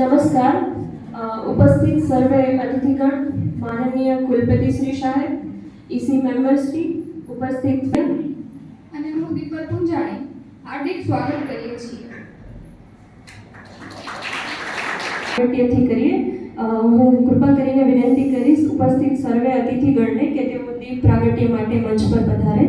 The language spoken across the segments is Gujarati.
नमस्कार। उपस्थित सर्वे अतिथिगण, माननीय कुलपति श्री साहेब, ईसी मेंबर श्री, उपस्थित અને હું દીપક પુંજાણી હાર્દિક સ્વાગત કરીએ છીએ। થી કરીએ હું કૃપા કરીને વિનંતી કરીશ ઉપસ્થિત સર્વે અતિથિગણને કે તેઓ દીપ પ્રાગટ્ય માટે મંચ પર પધારે।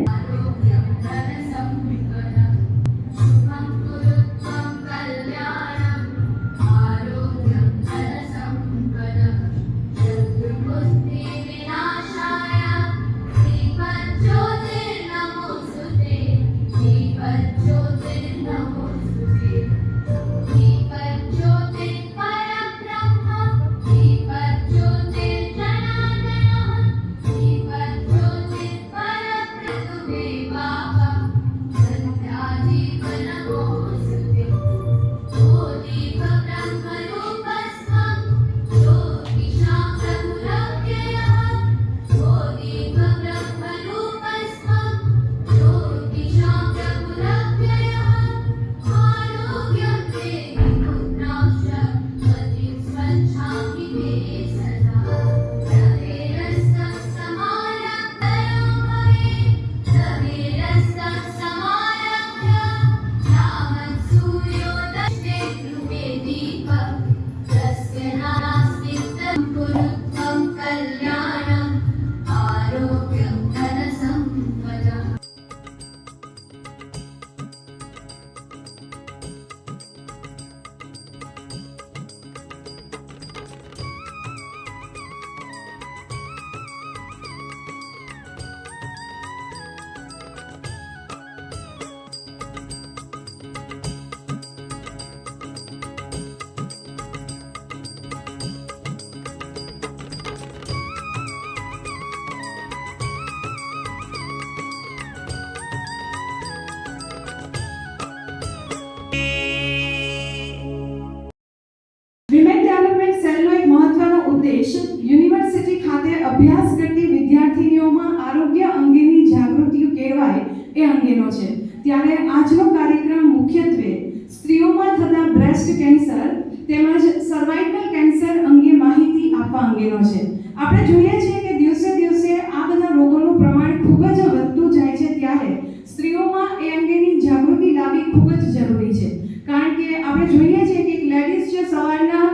વિમેન ડેવલપમેન્ટ સેલનો એક મહત્વનો ઉદ્દેશ યુનિવર્સિટી ખાતે અભ્યાસ કરતી વિદ્યાર્થીનીઓમાં આરોગ્ય અંગેની જાગૃતિ કેળવાય એ અંગેનો છે। ત્યારે આજનો કાર્યક્રમ મુખ્યત્વે સ્ત્રીઓમાં થતા બ્રેસ્ટ કેન્સર તેમજ સર્વાઇકલ કેન્સર અંગે માહિતી આપવા અંગેનો છે। આપણે જોઈએ છીએ કે દિવસે દિવસે આ બધા રોગોનું પ્રમાણ ખૂબ જ વધતું જાય છે, ત્યારે સ્ત્રીઓમાં એ અંગેની જાગૃતિ લાવવી ખૂબ જ જરૂરી છે। કારણ કે આપણે જોઈએ છીએ કે લેડીઝ જે સવારના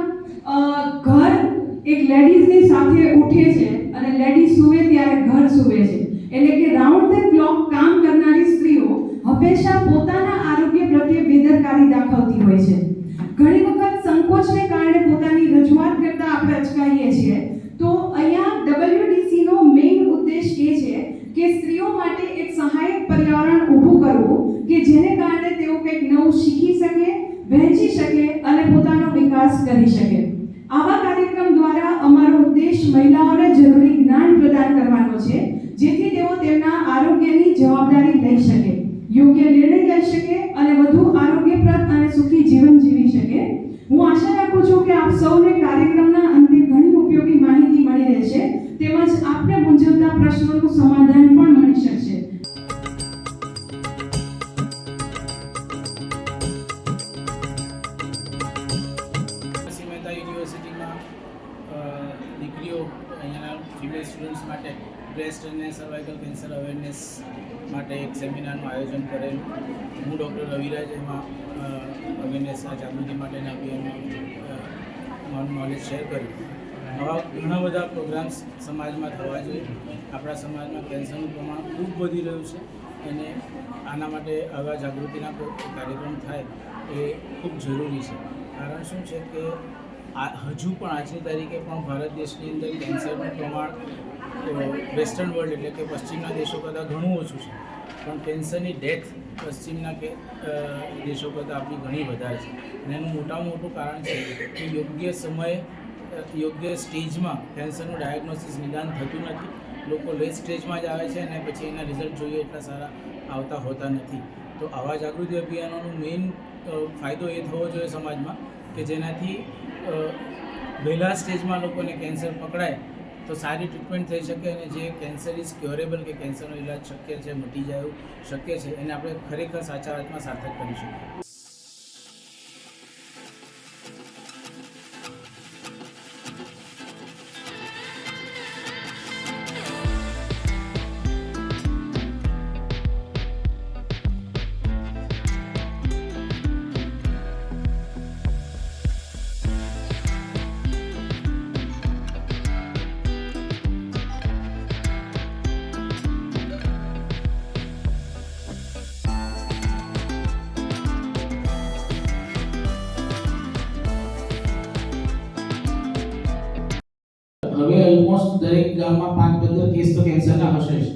ઘર એક લેડીઝની સાથે ઉઠે છે અને લેડીઝ સૂવે ત્યારે ઘર સૂવે છે, એટલે કે રાઉન્ડ ધ ક્લોક કામ કરનારી સ્ત્રીઓ હંમેશા પોતાના આરોગ્ય પ્રત્યે બેદરકારી દાખવતી હોય છે। ઘણી વખત સંકોચને કારણે પોતાની રજૂઆત કરતા આપણે અચકાઈએ છીએ। તો અહીંયા WDC નો મેઇન ઉદ્દેશ એ છે કે સ્ત્રીઓ માટે એક સહાયક પર્યાવરણ ઊભું કરવું કે જેને કારણે તેઓ કંઈક નવું શીખી શકે, વહેંચી શકે અને પોતાનો વિકાસ કરી શકે। આવા કાર્યક્રમ દ્વારા અમારો ઉદ્દેશ મહિલાઓને જરૂરી જ્ઞાન પ્રદાન કરવાનો છે, જેથી તેઓ તેમના આરોગ્યની જવાબદારી લઈ શકે, યોગ્ય નિર્ણય લઈ શકે અને વધુ આરોગ્યપ્રદ અને સુખી જીવન જીવી શકે। હું આશા રાખું છું કે આપ સૌને કાર્યક્રમના અંતે ઘણી ઉપયોગી માહિતી મળી રહેશે, તેમજ આપને મૂંઝવતા પ્રશ્નોનું સમાધાન પણ મળી શકશે। યુનિવર્સિટીમાં દીકરીઓ અહીંયાના ફિમેલ સ્ટુડન્ટ્સ માટે બ્રેસ્ટ અને સર્વાઇકલ કેન્સર અવેરનેસ માટે એક સેમિનારનું આયોજન કરેલું। હું ડૉક્ટર રવિરાજ એમાં અવેરનેસ જાગૃતિ માટેના અભિયાનનું નોલેજ શેર કર્યું। આવા ઘણા બધા પ્રોગ્રામ્સ સમાજમાં થવા જોઈએ। આપણા સમાજમાં કેન્સરનું પ્રમાણ ખૂબ વધી રહ્યું છે અને આના માટે આવા જાગૃતિના કાર્યક્રમ થાય એ ખૂબ જરૂરી છે। કારણ શું છે કે હજુ પણ આજની તારીખે પણ ભારત દેશની અંદર કેન્સરનું પ્રમાણ વેસ્ટર્ન વર્લ્ડ એટલે કે પશ્ચિમના દેશો કરતાં ઘણું ઓછું છે, પણ કેન્સરની ડેથ પશ્ચિમના દેશો કરતાં આપણી ઘણી વધારે છે। અને એનું મોટામાં મોટું કારણ છે કે યોગ્ય સમયે યોગ્ય સ્ટેજમાં કેન્સરનું ડાયગ્નોસિસ નિદાન થતું નથી। લોકો લેટ સ્ટેજમાં જ આવે છે અને પછી એના રિઝલ્ટ જોઈએ એટલા સારા આવતા હોતા નથી। તો આવા જાગૃતિ અભિયાનોનું મેઇન ફાયદો એ થવો જોઈએ સમાજમાં કે જેનાથી વહેલા સ્ટેજમાં લોકોને કેન્સર પકડાય તો સારી ટ્રીટમેન્ટ થઈ શકે અને જે કેન્સર ઇઝ ક્યોરેબલ કે કેન્સરનો ઇલાજ શક્ય છે, મટી જાય એવું શક્ય છે, એને આપણે ખરેખર સાચા અર્થમાં સાર્થક કરી શકીએ। હવે ઓલમોસ્ટ દરેક ગામમાં 5-15 કેસ તો કેન્સરના હશે જ,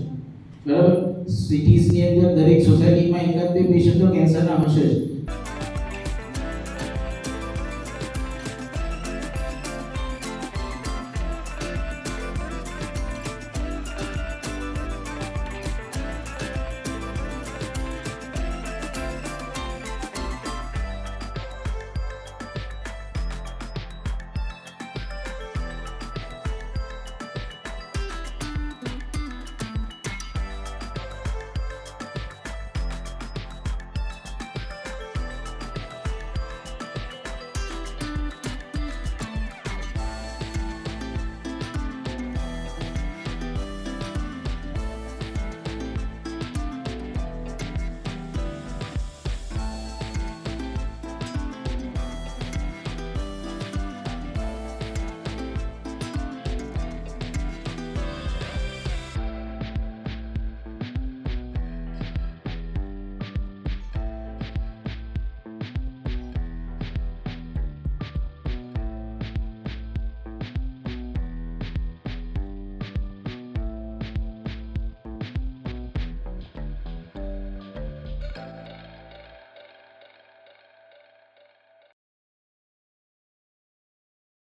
બરાબર. સિટીઝની અંદર દરેક સોસાયટીમાં એકાદ બે પેશન્ટ તો કેન્સરના હશે જ.